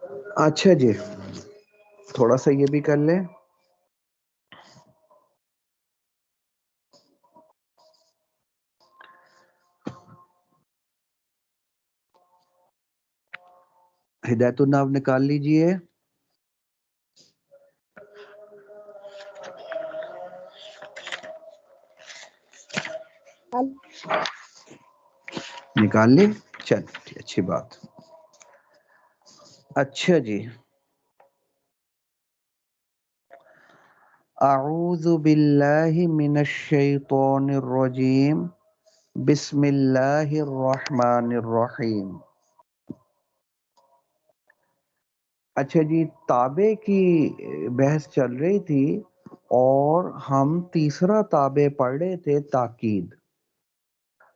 اچھا جی، تھوڑا سا یہ بھی کر لیں. ہدایت الناف نکال لیجئے. نکال لی؟ چل اچھی بات. اچھا جی، اعوذ باللہ من الشیطان الرجیم، بسم اللہ الرحمن الرحیم. اچھا جی، تابع کی بحث چل رہی تھی اور ہم تیسرا تابع پڑھ رہے تھے، تاکید.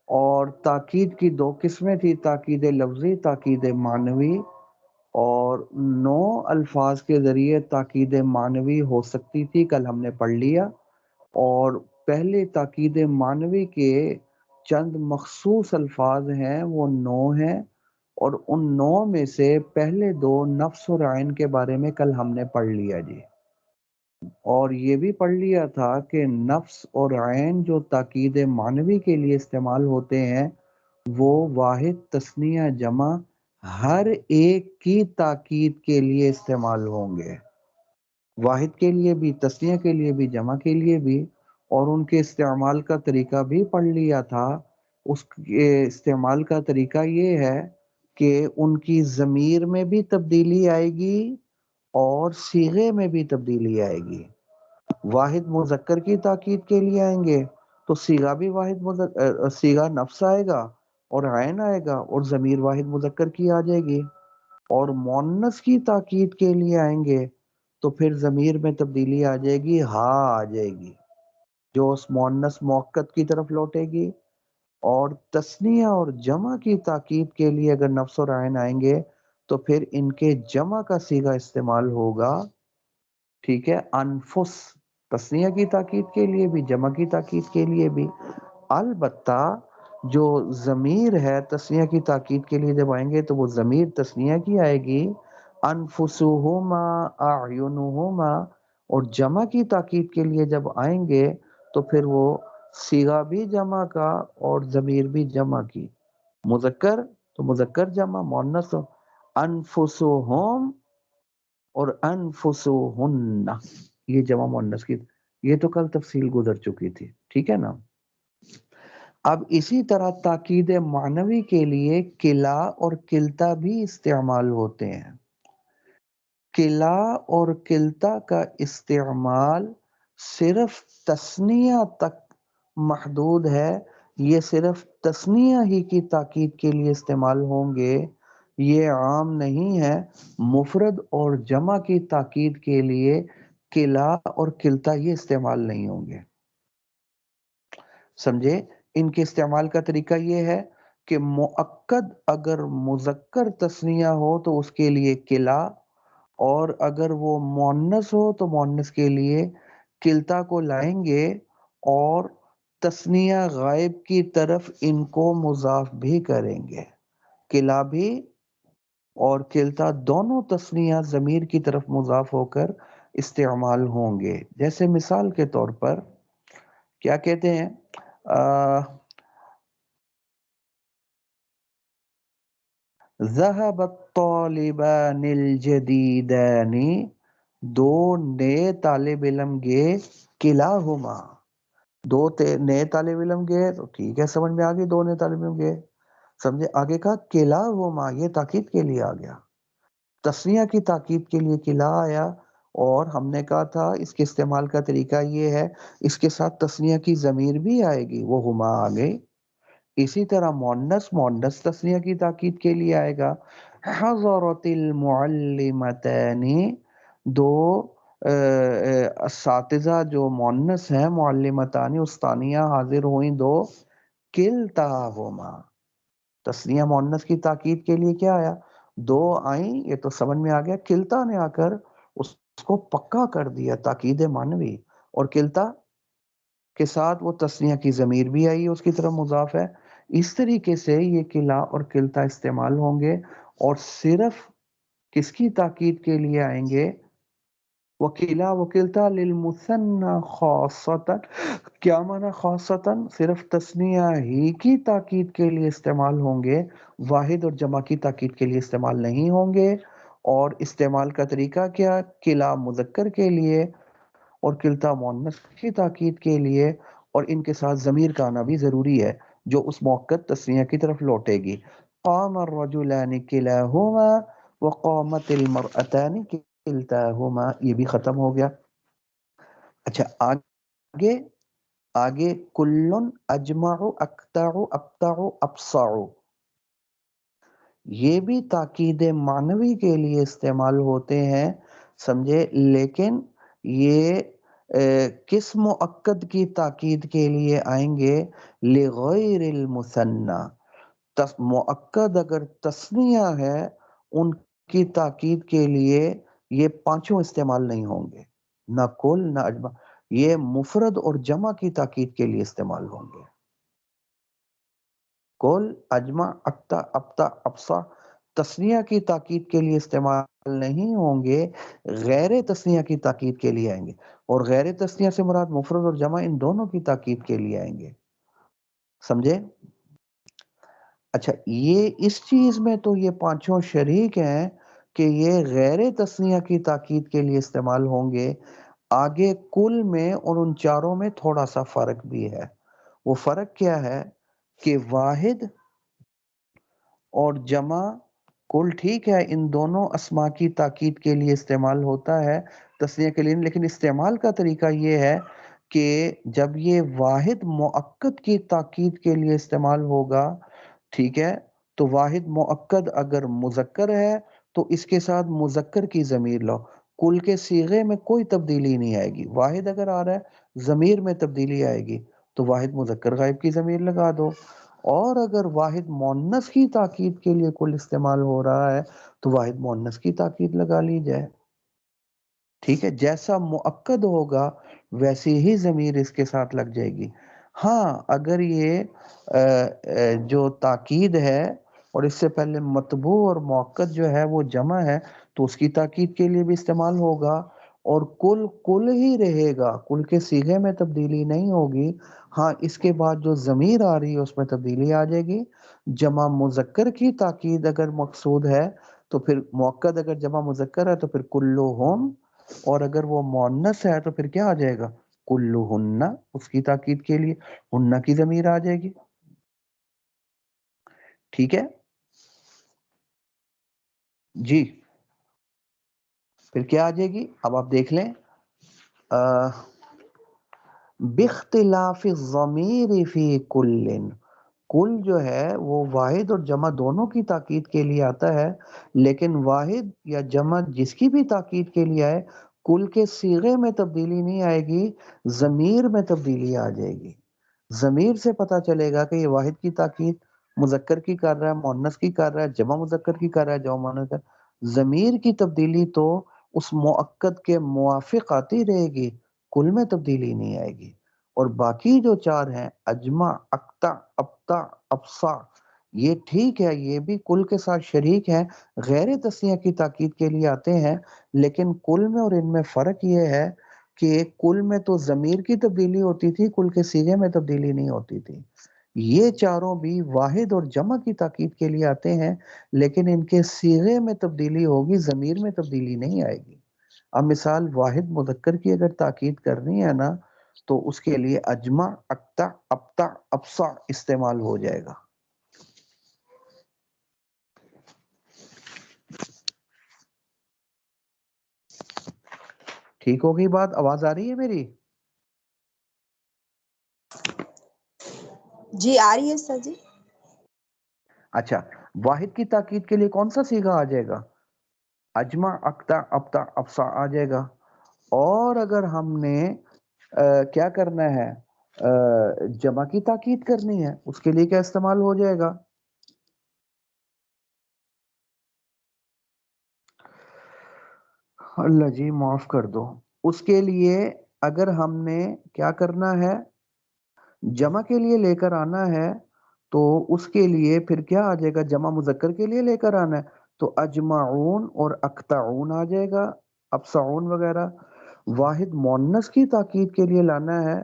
اور تاکید کی دو قسمیں تھی، تاکید لفظی، تاکید معنوی. اور 9 الفاظ کے ذریعے تاکید معنوی ہو سکتی تھی، کل ہم نے پڑھ لیا. اور پہلے تاکید معنوی کے چند مخصوص الفاظ ہیں، وہ 9 ہیں. اور ان 9 میں سے پہلے 2 نفس اور عین کے بارے میں کل ہم نے پڑھ لیا جی. اور یہ بھی پڑھ لیا تھا کہ نفس اور عین جو تاکید معنوی کے لیے استعمال ہوتے ہیں، وہ واحد، تثنیہ، جمع ہر ایک کی تاکید کے لیے استعمال ہوں گے. واحد کے لیے بھی، تثنیہ کے لیے بھی، جمع کے لیے بھی. اور ان کے استعمال کا طریقہ بھی پڑھ لیا تھا. اس کے استعمال کا طریقہ یہ ہے کہ ان کی ضمیر میں بھی تبدیلی آئے گی اور صیغے میں بھی تبدیلی آئے گی. واحد مذکر کی تاکید کے لیے آئیں گے تو صیغہ بھی صیغہ نفس آئے گا اور عین آئے گا اور ضمیر واحد مذکر کی آ جائے گی. اور مؤنث کی تاکید کے لیے آئیں گے تو پھر ضمیر میں تبدیلی آ جائے گی، ہا آ جائے گی جو اس مؤنث موقت کی طرف لوٹے گی. اور تثنیہ اور جمع کی تاکید کے لیے اگر نفس اور عین آئیں گے تو پھر ان کے جمع کا صیغہ استعمال ہوگا. ٹھیک ہے، انفس، تثنیہ کی تاکید کے لیے بھی، جمع کی تاکید کے لیے بھی. البتہ جو ضمیر ہے تثنیہ کی تاکید کے لیے جب آئیں گے تو وہ ضمیر تثنیہ کی آئے گی، انفسہما، اعینہما. اور جمع کی تاکید کے لیے جب آئیں گے تو پھر وہ صیغہ بھی جمع کا اور ضمیر بھی جمع کی. مذکر تو مذکر جمع، مؤنث انفسہم اور انفسہن، یہ جمع مؤنث کی. یہ تو کل تفصیل گزر چکی تھی، ٹھیک ہے نا. اب اسی طرح تاکید معنوی کے لیے کلا اور کلتا بھی استعمال ہوتے ہیں. کلا اور کلتا کا استعمال صرف تثنیہ تک محدود ہے. یہ صرف تثنیہ ہی کی تاکید کے لیے استعمال ہوں گے، یہ عام نہیں ہے. مفرد اور جمع کی تاکید کے لیے کلا اور کلتا یہ استعمال نہیں ہوں گے. سمجھے؟ ان کے استعمال کا طریقہ یہ ہے کہ مؤکد اگر مذکر تثنیہ ہو تو اس کے لیے کلا، اور اگر وہ مؤنث ہو تو مؤنث کے لیے کلتا کو لائیں گے. اور تثنیہ غائب کی طرف ان کو مضاف بھی کریں گے. کلا بھی اور کلتا دونوں تثنیہ ضمیر کی طرف مضاف ہو کر استعمال ہوں گے. جیسے مثال کے طور پر کیا کہتے ہیں، ذهب الطالبان الجدیدان، 2 نئے طالب علم گئے، کلاہما، 2 نئے طالب علم گئے تو ٹھیک ہے، سمجھ میں آگئی 2 نئے طالب علم گئے. سمجھے؟ آگے کہا کلاہما، یہ تاکید کے لیے آ گیا، تثنیہ کی تاکید کے لیے کلا آیا. اور ہم نے کہا تھا اس کے استعمال کا طریقہ یہ ہے، اس کے ساتھ تثنیہ کی ضمیر بھی آئے گی، وہ ہما آ گئی. اسی طرح مؤنث تثنیہ کی تاکید کے لیے آئے گا، حضرت المعلمتان، 2 اساتذہ جو مؤنث ہیں، معلمتان استانیہ حاضر ہوئیں 2، کلتاہما. تثنیہ مؤنث کی تاکید کے لیے کیا آیا؟ 2 آئیں، یہ تو سمجھ میں آ گیا. کلتا نے آ کر اس کو پکا کر دیا، تاکید معنوی. اور کلتا کے ساتھ وہ تثنیہ کی ضمیر بھی آئی، اس کی طرف مضاف ہے. اس طریقے سے یہ کلا اور کلتا استعمال ہوں گے. اور صرف کس کی تاکید کے لیے آئیں گے؟ وکیلا وکلتا للمثنى خاصتا، کیا معنی خاصتا؟ صرف تثنیہ ہی کی تاکید کے لیے استعمال ہوں گے، واحد اور جمع کی تاکید کے لیے استعمال نہیں ہوں گے۔ اور استعمال کا طریقہ کیا؟ کلا مذکر کے لیے اور کلتا مؤنث کی تاکید کے لیے، اور ان کے ساتھ ضمیر کا آنا بھی ضروری ہے جو اس موقت تثنیہ کی طرف لوٹے گی۔ قام الرجلان کلاہما وقامت المرأتان کلتاہما، یہ بھی ختم ہو گیا۔ اچھا آگے، آگے کلن اجمع اقطع ابطع ابصع، یہ بھی تاکید معنوی کے لیے استعمال ہوتے ہیں، سمجھے؟ لیکن یہ کس مؤکد کی تاکید کے لیے آئیں گے؟ لغیر المثنى، مؤکد اگر تثنیہ ہے ان کی تاکید کے لیے یہ پانچوں استعمال نہیں ہوں گے، نہ کل نہ اجمع، یہ مفرد اور جمع کی تاکید کے لیے استعمال ہوں گے۔ کل، اجمع، اقطع، ابطع، ابصع تثنیہ کی تاکید کے لیے استعمال نہیں ہوں گے، غیر تثنیہ کی تاکید کے لیے آئیں گے، اور غیر تثنیہ سے مراد مفرد اور جمع ان دونوں کی تاکید کے لیے آئیں گے، سمجھے؟ اچھا یہ اس چیز میں تو یہ پانچوں شریک ہیں کہ یہ غیر تثنیہ کی تاکید کے لیے استعمال ہوں گے۔ آگے کل میں اور ان چاروں میں تھوڑا سا فرق بھی ہے۔ وہ فرق کیا ہے کہ واحد اور جمع، کل ٹھیک ہے ان دونوں اسماء کی تاکید کے لیے استعمال ہوتا ہے تثنیہ کے لیے، لیکن استعمال کا طریقہ یہ ہے کہ جب یہ واحد مؤکد کی تاکید کے لیے استعمال ہوگا، ٹھیک ہے، تو واحد مؤکد اگر مذکر ہے تو اس کے ساتھ مذکر کی ضمیر لو، کل کے صیغے میں کوئی تبدیلی نہیں آئے گی۔ واحد اگر آ رہا ہے ضمیر میں تبدیلی آئے گی تو واحد مذکر غائب کی ضمیر لگا دو، اور اگر واحد مؤنث کی تاکید کے لیے کل استعمال ہو رہا ہے تو واحد مؤنث کی تاکید لگا لی جائے، ٹھیک ہے؟ جیسا مؤکد ہوگا ویسی ہی ضمیر اس کے ساتھ لگ جائے گی۔ ہاں اگر یہ جو تاکید ہے اور اس سے پہلے مطبوع اور مؤکد جو ہے وہ جمع ہے تو اس کی تاکید کے لیے بھی استعمال ہوگا، اور کل کل ہی رہے گا، کل کے صیغے میں تبدیلی نہیں ہوگی۔ ہاں اس کے بعد جو ضمیر آ رہی ہے اس میں تبدیلی آ جائے گی۔ جمع مذکر کی تاکید اگر مقصود ہے تو پھر مؤکد اگر جمع مذکر ہے تو پھر کلہم، اور اگر وہ مؤنث ہے تو پھر کیا آ جائے گا؟ کلہن، اس کی تاکید کے لیے ہن کی ضمیر آ جائے گی، ٹھیک ہے جی؟ پھر کیا آ جائے گی؟ اب آپ دیکھ لیں، باختلاف الضمیر فی کل، کل جو ہے وہ واحد اور جمع دونوں کی تاکید کے لیے آتا ہے، لیکن واحد یا جمع جس کی بھی تاکید کے لیے آئے کل کے صیغے میں تبدیلی نہیں آئے گی، ضمیر میں تبدیلی آ جائے گی۔ ضمیر سے پتہ چلے گا کہ یہ واحد کی تاکید مذکر کی کر رہا ہے، مؤنث کی کر رہا ہے، جمع مذکر کی کر رہا ہے، جمع مؤنث کر۔ ضمیر کی تبدیلی تو اس مؤکد کے موافق آتی رہے گی، کل میں تبدیلی نہیں آئے گی۔ اور باقی جو چار ہیں اجمع، اقطع، ابطع، ابصع، یہ ٹھیک ہے، یہ بھی کل کے ساتھ شریک ہیں، غیر تثنیہ کی تاکید کے لیے آتے ہیں، لیکن کل میں اور ان میں فرق یہ ہے کہ کل میں تو ضمیر کی تبدیلی ہوتی تھی، کل کے صیغے میں تبدیلی نہیں ہوتی تھی۔ یہ چاروں بھی واحد اور جمع کی تاکید کے لیے آتے ہیں، لیکن ان کے صیغے میں تبدیلی ہوگی، ضمیر میں تبدیلی نہیں آئے گی۔ اب مثال واحد مذکر کی اگر تاکید کرنی ہے نا تو اس کے لیے اجمع، اقطع، ابطع، ابصع استعمال ہو جائے گا۔ ٹھیک ہوگی بات؟ آواز آ رہی ہے میری؟ جی آ رہی ہے سر جی۔ اچھا واحد کی تاکید کے لیے کون سا صیغہ آ جائے گا؟ اجمع، اقطع، ابطع، ابصع آ جائے گا۔ اور اگر ہم نے کیا کرنا ہے، جمع کی تاکید کرنی ہے، اس کے لیے کیا استعمال ہو جائے گا؟ اللہ جی معاف کر دو، اس کے لیے اگر ہم نے کیا کرنا ہے، جمع کے لیے لے کر آنا ہے تو اس کے لیے پھر کیا آ جائے گا؟ جمع مذکر کے لیے لے کر آنا ہے تو اجمعون اور اقطعون آ جائے گا، ابصعون وغیرہ۔ واحد مونس کی تاکید کے لیے لانا ہے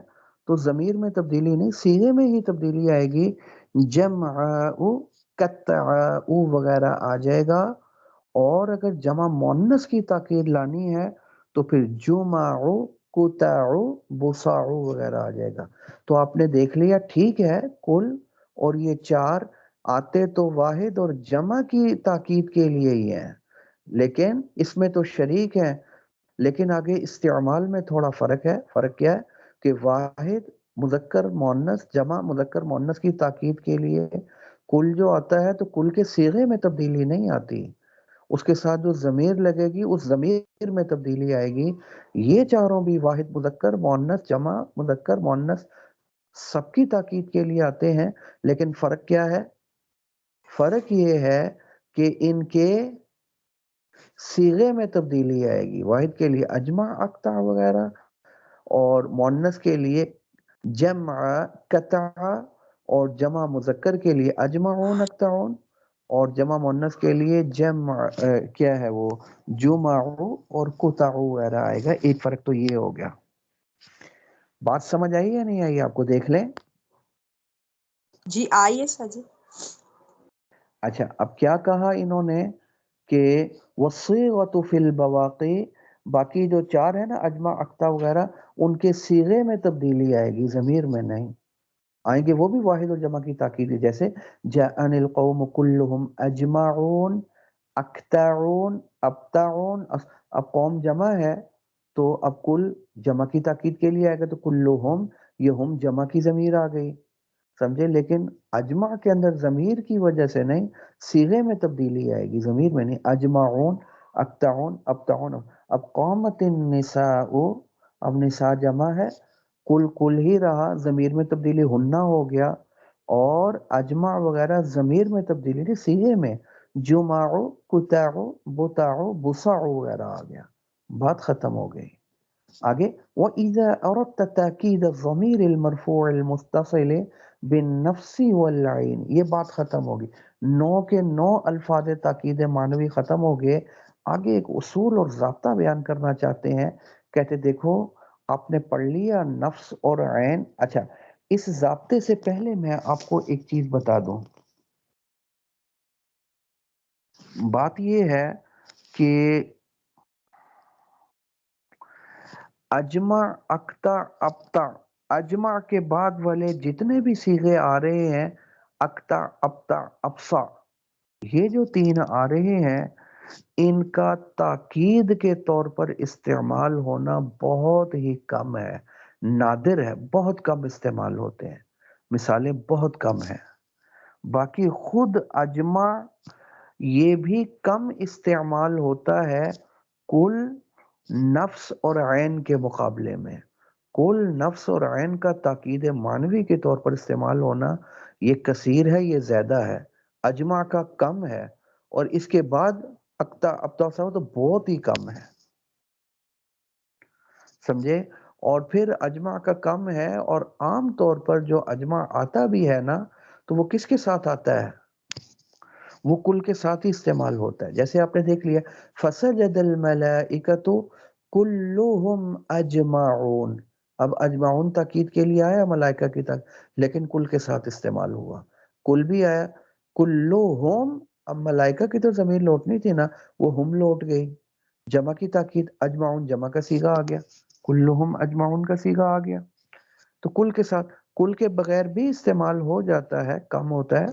تو ضمیر میں تبدیلی نہیں، صیغے میں ہی تبدیلی آئے گی، جمعاء، قطعاء وغیرہ آ جائے گا۔ اور اگر جمع مونس کی تاکید لانی ہے تو پھر جمعو، قطعو، بصعو وغیرہ آ جائے گا۔ تو آپ نے دیکھ لیا، ٹھیک ہے، کل اور یہ چار آتے تو واحد اور جمع کی تاکید کے لیے ہی ہیں، لیکن اس میں تو شریک ہیں، لیکن آگے استعمال میں تھوڑا فرق ہے۔ فرق کیا ہے کہ واحد مذکر مؤنث، جمع مذکر مؤنث کی تاکید کے لیے کل جو آتا ہے تو کل کے صیغے میں تبدیلی نہیں آتی، اس کے ساتھ جو ضمیر لگے گی اس ضمیر میں تبدیلی آئے گی۔ یہ چاروں بھی واحد مذکر مؤنث جمع مذکر مؤنث سب کی تاکید کے لیے آتے ہیں، لیکن فرق کیا ہے؟ فرق یہ ہے کہ ان کے صیغے میں تبدیلی آئے گی، واحد کے لیے اجمع، اقطع وغیرہ، اور مؤنث کے لیے جمع، قطع، اور جمع مذکر کے لیے اجمعون، اقطعون، اور جمع مؤنث کے لیے جمع کیا ہے وہ جمع اور قطع وغیرہ آئے گا۔ ایک فرق تو یہ ہو گیا۔ بات سمجھ آئی یا نہیں آئی آپ کو؟ دیکھ لیں۔ جی آئیے سر جی۔ اچھا، اب کیا کہا انہوں نے کہ وَالصِّيغَةُ فِي الْبَوَاقِعِ، باقی جو چار ہے نا اجمع، اقطع وغیرہ، ان کے صیغے میں تبدیلی آئے گی، ضمیر میں نہیں آئیں گے، وہ بھی واحد اور جمع کی تاکید ہے، جیسے جاءنی القوم کلہم اجمعون، اقطعون، ابتعون۔ اب قوم جمع ہے تو اب کل جمع کی تاکید کے لیے آئے گا، تو کلہم، یہ ہم جمع کی ضمیر آ گئی، سمجھے؟ لیکن اجمع کے اندر ضمیر کی وجہ سے نہیں، صیغے میں تبدیلی آئے گی، ضمیر میں نہیں۔ اجمعون، اقطعون، ابتعون۔ اب قامت النساء، اب نساء جمع ہے، کل ہی رہا، ضمیر میں تبدیلی ہننا ہو گیا، اور اجمع وغیرہ ضمیر میں تبدیلی تھی، صیغے میں جمع، قطع، بطع، بصع وغیرہ آ گیا، بات ختم ہو گئی۔ آگے وَإِذَا أَرَدْتَ تَأْكِيدَ الضَّمِيرِ الْمَرْفُوعِ الْمُسْتَصِلِ بِالنَّفْسِ وَالْعَيْنِ، یہ بات ختم ہوگی، 9 کے 9 الفاظ تاکید معنوی ختم ہو گئے۔ آگے ایک اصول اور ضابطہ بیان کرنا چاہتے ہیں، کہتے دیکھو آپ نے پڑھ لیا نفس اور عین۔ اچھا، اس ضابطے سے پہلے میں آپ کو ایک چیز بتا دوں، بات یہ ہے کہ اجمع، اقطع، ابتع، اجمع کے بعد والے جتنے بھی صیغے آ رہے ہیں، اقطع، ابتع، ابصع، یہ جو 3 آ رہے ہیں، ان کا تاکید کے طور پر استعمال ہونا بہت ہی کم ہے، نادر ہے، بہت کم استعمال ہوتے ہیں، مثالیں بہت کم ہیں۔ باقی خود اجمع یہ بھی کم استعمال ہوتا ہے کل نفس اور عین کے مقابلے میں۔ کل نفس اور عین کا تاکید معنوی کے طور پر استعمال ہونا یہ کثیر ہے، یہ زیادہ ہے، اجمع کا کم ہے، اور اس کے بعد اقطع، ابتع تو بہت ہی کم ہے، سمجھے؟ اور پھر اجمع کا کم ہے، اور عام طور پر جو اجمع آتا بھی ہے نا تو وہ کس کے ساتھ آتا ہے؟ وہ کل کے ساتھ ہی استعمال ہوتا ہے، جیسے آپ نے دیکھ لیا فسجد الملائکۃ کلہم اجمعون، اب اجمعون تاکید کے لیے آیا ملائکہ کی تاکید، لیکن کل کے ساتھ استعمال ہوا، کل بھی آیا، کلہم، اب ملائکہ کی تو ضمیر لوٹنی تھی نا، وہ ہم لوٹ گئی، جمع کی تاکید اجمعون، جمع کا صیغہ آ گیا، کلہم اجمعون کا صیغہ آ گیا، تو کل کے ساتھ، کل کے بغیر بھی استعمال ہو جاتا ہے، کم ہوتا ہے۔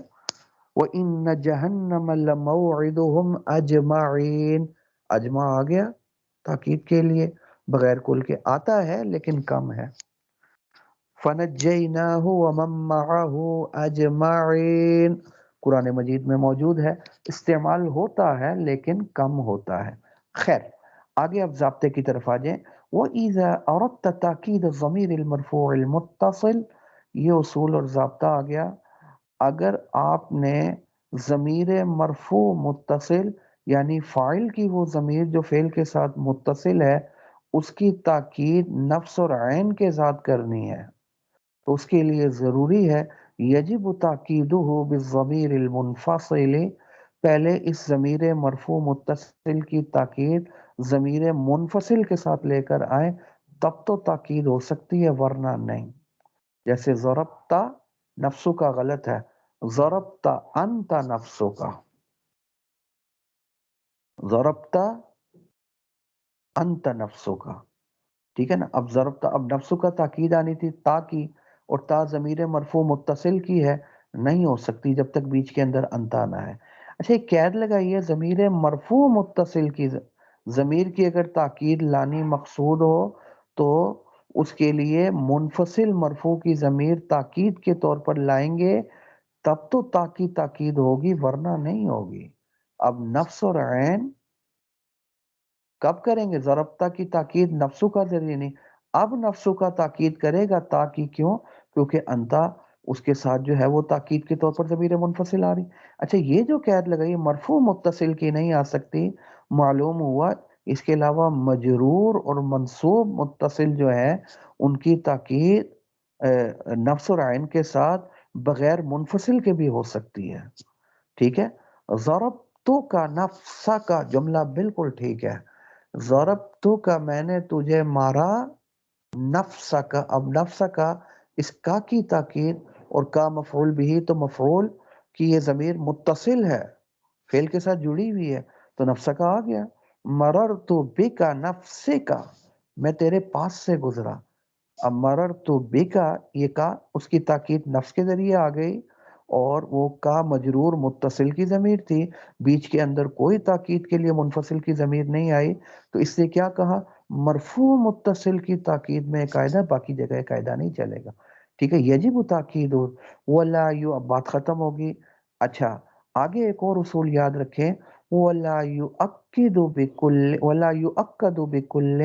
وَإِنَّ جَهَنَّمَ لَمَوْعِدُهُمْ أَجْمَعِينَ، اجمع آ گیا تاکید کے لیے، بغیر کل کے آتا ہے لیکن کم ہے۔ فَنَجَّيْنَاهُ وَمَن مَّعَهُ أَجْمَعِينَ، قرآن مجید میں موجود ہے، استعمال ہوتا ہے لیکن کم ہوتا ہے۔ خیر، آگے اب ضابطے کی طرف آ جائیں۔ وَإِذَا أَرَدْتَ تَأْكِيدَ الضَّمِيرِ الْمَرْفُوعِ الْمُتَّصِلِ، یہ اصول اور ضابطہ آ گیا، اگر آپ نے ضمیر مرفوع متصل، یعنی فاعل کی وہ ضمیر جو فعل کے ساتھ متصل ہے، اس کی تاکید نفس اور عین کے ساتھ کرنی ہے تو اس کے لیے ضروری ہے یجب تاکیدہ بالضمیر المنفصل، پہلے اس ضمیر مرفوع متصل کی تاکید ضمیر منفصل کے ساتھ لے کر آئے تب تو تاکید ہو سکتی ہے، ورنہ نہیں. جیسے ضربتا نفسو کا غلط ہے، ضربتا انت نفسو کا، ضربتا انت نفسو کا، ٹھیک ہے نا. اب ضربتا، اب نفسو کا تاکید آنی تھی تا کی، اور تا ضمیر مرفوع متصل کی ہے، نہیں ہو سکتی جب تک بیچ کے اندر انتا نہ ہے. اچھا ایک قید لگائیے، ضمیر مرفوع متصل کی ضمیر کی اگر تاکید لانی مقصود ہو تو اس کے لیے منفصل مرفوع کی ضمیر تاکید کے طور پر لائیں گے، تب تو تاکید ہوگی، ورنہ نہیں ہوگی. اب نفس اور عین کب کریں گے؟ ضربتا کی تاکید نفسو کا ذریعے نہیں، اب نفسو کا تاکید کرے گا تا کی، کیوں؟ کیونکہ انتا اس کے ساتھ جو ہے وہ تاکید کے طور پر ضمیر منفصل آ رہی. اچھا یہ جو قید لگائی مرفوع متصل کی نہیں آ سکتی، معلوم ہوا اس کے علاوہ مجرور اور منصوب متصل جو ہے ان کی تاکید نفس اور عین کے ساتھ بغیر منفصل کے بھی ہو سکتی ہے. ٹھیک ہے، ضربتو کا نفسا کا جملہ بالکل ٹھیک ہے، ضربتو کا میں نے تجھے مارا، نفسا کا، اب نفسا کا اس کا کی تاکید اور کا مفعول بھی، تو مفعول کی یہ ضمیر متصل ہے، فعل کے ساتھ جڑی ہوئی ہے، تو نفسا کا آ گیا. مررتو بکا نفسے کا، میں تیرے پاس سے گزرا. اب مررتو بکا، یہ کا اس کی تاکید نفس کے ذریعے آ گئی، اور وہ کا مجرور متصل کی ضمیر تھی، بیچ کے اندر کوئی تاکید کے لیے منفصل کی ضمیر نہیں آئی، تو اس سے کیا کہا؟ مرفوع متصل کی تاکید میں قاعدہ، باقی جگہ قاعدہ نہیں چلے گا. ٹھیک ہے، یجب تاکید ہو ولا یو، اب بات ختم ہوگی. اچھا آگے ایک اور اصول یاد رکھیں، ولا یؤکد بکل، ولا یؤکد بکل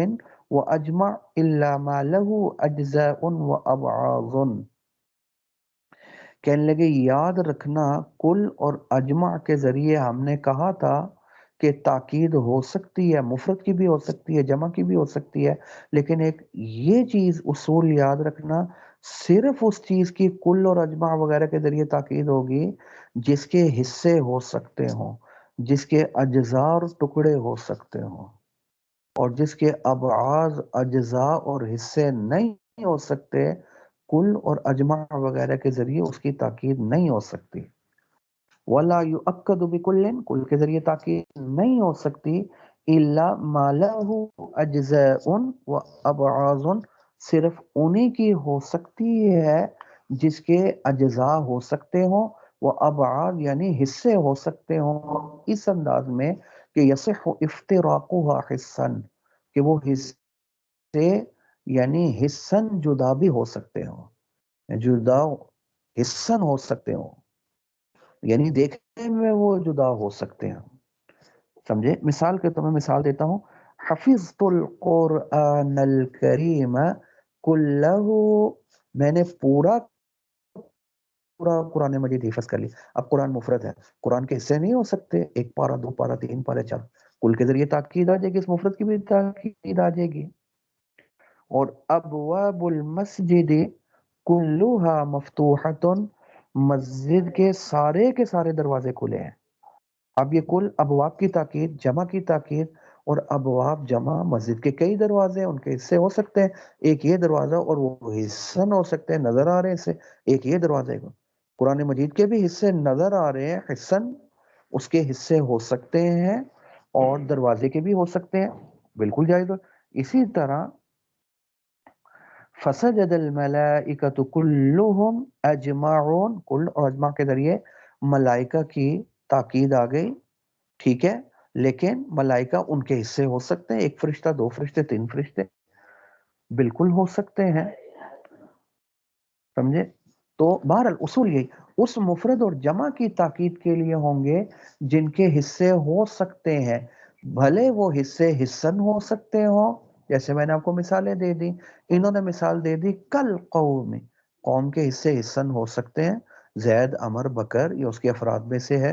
واجمع الا ما له اجزاء وابعاض. کہنے لگے یاد رکھنا کل اور اجمع کے ذریعے ہم نے کہا تھا کہ تاکید ہو سکتی ہے، مفرد کی بھی ہو سکتی ہے، جمع کی بھی ہو سکتی ہے، لیکن ایک یہ چیز اصول یاد رکھنا، صرف اس چیز کی کل اور اجمع وغیرہ کے ذریعے تاکید ہوگی جس کے حصے ہو سکتے ہوں، جس کے اجزاء اور ٹکڑے ہو سکتے ہوں، اور جس کے ابعاض اجزاء اور حصے نہیں ہو سکتے، کل اور اجمع وغیرہ کے ذریعے اس کی تاکید نہیں ہو سکتی. ولا یؤکد بکل، کل کے ذریعے تاکید نہیں ہو سکتی، الا ما له اجزاء وابعاض، صرف انہی کی ہو سکتی ہے جس کے اجزاء ہو سکتے ہوں، وہ ابعاد یعنی حصے ہو سکتے ہوں، اس انداز میں کہ یصح افتراقها حصا، کہ وہ حصے یعنی حصن جدا بھی ہو سکتے ہوں، جدا حصن ہو سکتے ہوں، یعنی دیکھنے میں وہ جدا ہو سکتے ہیں. سمجھے؟ مثال کے طور میں مثال دیتا ہوں، حفظت القرآن الکریم کلہ، میں نے پورا قرآن مجید حفظ کر لی. اب قرآن مفرد ہے، قرآن کے حصے نہیں ہو سکتے، ایک پارہ، دو پارہ، تین پارے، چار، کل کے ذریعے تاکید آ جائے گی، اس مفرد کی بھی تاکید آ جائے گی. اور ابواب المسجد کلھا مفتوحۃ، مسجد کے سارے دروازے کھلے ہیں. اب یہ کل ابواب کی تاکید، جمع کی تاکید، اور ابواب جمع، مسجد کے کئی دروازے ہیں، ان کے حصے ہو سکتے ہیں، ایک یہ دروازہ، اور وہ حصن ہو سکتے ہیں، نظر آ رہے ہیں اسے، ایک یہ دروازے کو. قرآن مجید کے بھی حصے نظر آ رہے ہیں، حصن اس کے حصے ہو سکتے ہیں، اور دروازے کے بھی ہو سکتے ہیں، بالکل جائز ہو. اسی طرح فسجد الملائکۃ کلہم اجمعون، کل اور اجمع کے ذریعے ملائکہ کی تاکید آ گئی. ٹھیک ہے، لیکن ملائکہ ان کے حصے ہو سکتے ہیں، ایک فرشتہ، دو فرشتے، تین فرشتے، بالکل ہو سکتے ہیں. سمجھے؟ تو بہرحال اصول یہی، اس مفرد اور جمع کی تاکید کے لیے ہوں گے جن کے حصے ہو سکتے ہیں، بھلے وہ حصے حصن ہو سکتے ہوں، جیسے میں نے آپ کو مثالیں دے دی. انہوں نے مثال دے دی کل قوم، قوم کے حصے حصن ہو سکتے ہیں، زید، عمر، بکر، یہ اس کے افراد میں سے ہے،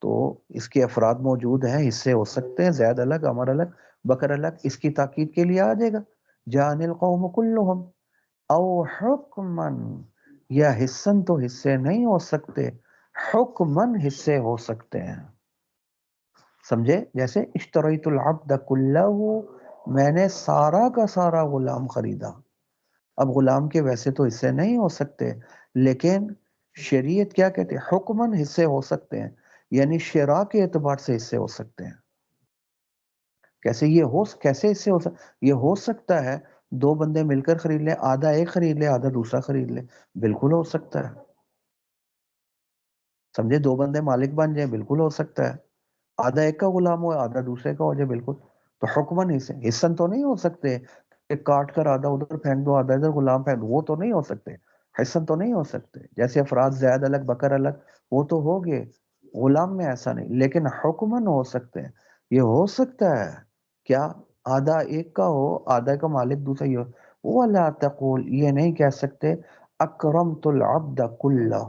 تو اس کے افراد موجود ہیں، حصے ہو سکتے ہیں، زید الگ، عمر الگ، بکر الگ، اس کی تاکید کے لیے آ جائے گا جان القوم کلہم. او حکمن، یا حصن تو حصے نہیں ہو سکتے، حکمن حصے ہو سکتے ہیں. سمجھے؟ جیسے اشتریت العبد کلہ، میں نے سارا کا سارا غلام خریدا. اب غلام کے ویسے تو حصے نہیں ہو سکتے، لیکن شریعت کیا کہتے ہیں؟ حکماً حصے ہو سکتے ہیں، یعنی شراء کے اعتبار سے حصے ہو سکتے ہیں. کیسے حصے ہو سکتے؟ یہ ہو سکتا ہے دو بندے مل کر خرید لیں، آدھا ایک خرید لے آدھا دوسرا خرید لے، بالکل ہو سکتا ہے. سمجھے؟ دو بندے مالک بن جائیں، بالکل ہو سکتا ہے. آدھا ایک کا غلام ہو آدھا دوسرے کا ہو جائے، بالکل. تو حکماً حصن تو نہیں ہو سکتے کہ کاٹ کر آدھا ادھر پھینک دو آدھا ادھر غلام پھینک دو، وہ تو نہیں ہو سکتے. حصن تو نہیں ہو سکتے. جیسے افراد زید الگ بکر الگ، وہ تو ہو گئے. غلام میں ایسا نہیں، لیکن حکماً ہو سکتے ہیں. یہ ہو سکتا ہے کیا آدھا ایک کا ہو آدھا کا مالک دوسرا ہی ہو. وَلَا تَقُولْ، یہ نہیں کہہ سکتے اکرمت العبد کلہ،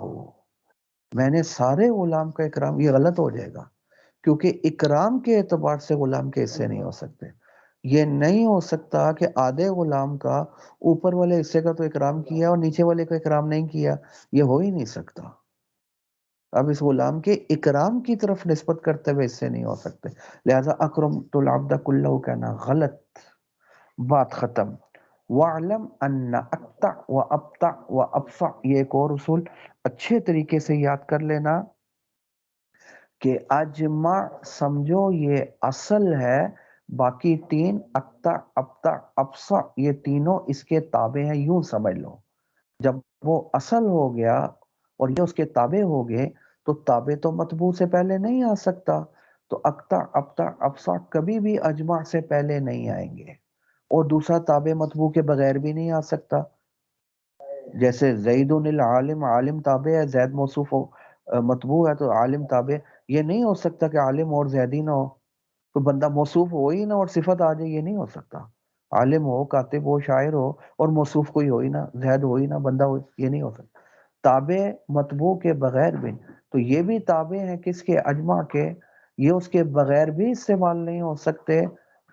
میں نے سارے غلام کا اکرام. یہ غلط ہو جائے گا، کیونکہ اکرام کے اعتبار سے غلام کے حصے نہیں ہو سکتے. یہ نہیں ہو سکتا کہ آدھے غلام کا اوپر والے حصے کا تو اکرام کیا اور نیچے والے کا اکرام نہیں کیا، یہ ہو ہی نہیں سکتا. اب اس غلام کے اکرام کی طرف نسبت کرتے ہوئے حصے نہیں ہو سکتے. لہذا اکرمت العبد کلہ کہنا غلط، بات ختم. وَعْلَمْ أَنَّ أَقْطَعْ وَأَبْطَعْ وَأَبْصَعْ، یہ ایک اور اصول اچھے طریقے سے یاد کر لینا کہ اجمع سمجھو یہ اصل ہے، باقی تین اقطع ابطع ابصع یہ تینوں اس کے تابع ہیں. یوں سمجھ لو، جب وہ اصل ہو گیا اور یہ اس کے تابع ہو گئے تو تابع تو مطبوع سے پہلے نہیں آ سکتا. تو اقطع ابطع ابصع کبھی بھی اجمع سے پہلے نہیں آئیں گے، اور دوسرا تابع مطبوع کے بغیر بھی نہیں آ سکتا. جیسے زید العالم، عالم تابع ہے، زید موصوف مطبوع ہے تو عالم تابع. یہ نہیں ہو سکتا کہ عالم اور زیدی نہ ہو، تو بندہ موصوف ہو ہی نہ اور صفت آ جائے، یہ نہیں ہو سکتا. عالم ہو، کاتب ہو، شاعر ہو اور موصوف کوئی ہو ہی نہ، زید ہو ہی نہ، بندہ ہو، یہ نہیں ہو سکتا. تابع مطبوع کے بغیر بھی. تو یہ بھی تابع ہیں کس کے؟ اجمع کے. یہ اس کے بغیر بھی استعمال نہیں ہو سکتے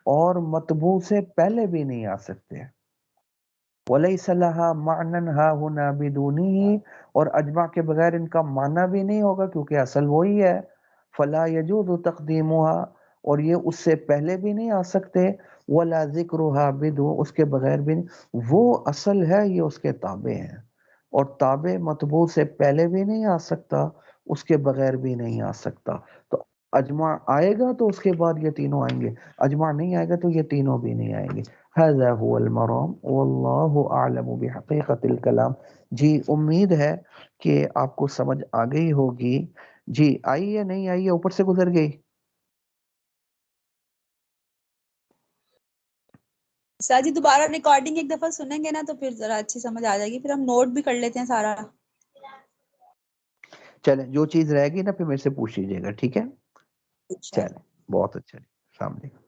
اور مطبوع سے پہلے بھی نہیں آ سکتے. وَلَيْسَ لَهَا مَعْنًا هَا هُنَا بِدُونِهِ، اور اجمع کے بغیر ان کا معنی بھی نہیں ہوگا کیونکہ اصل وہی ہے. فَلَا يَجُوزُ تَقْدِيمُهَا، اور یہ اس سے پہلے بھی نہیں آ سکتے. وَلَا ذِكْرُهَا بِدُو، اس کے بغیر بھی نہیں. وہ اصل ہے، یہ اس کے تابع ہیں، اور تابع مطبوع سے پہلے بھی نہیں آ سکتا، اس کے بغیر بھی نہیں آ سکتا. تو اجمع آئے گا تو اس کے بعد یہ تینوں آئیں گے، اجمع نہیں آئے گا تو یہ تینوں بھی نہیں آئیں گے. هذا هو المرام واللہ اعلم بحقیقت الکلام. جی امید ہے کہ آپ کو سمجھ آ گئی ہوگی. جی آئی یا نہیں آئی یا اوپر سے گزر گئی؟ سر جی دوبارہ ریکارڈنگ ایک دفعہ سنیں گے نا تو پھر ذرا اچھی سمجھ آ جائے گی، پھر ہم نوٹ بھی کر لیتے ہیں سارا. چلیں جو چیز رہے گی نا پھر میرے سے پوچھ لیجیے گا، ٹھیک ہے؟ اچھا چلیں بہت اچھا. السلام علیکم.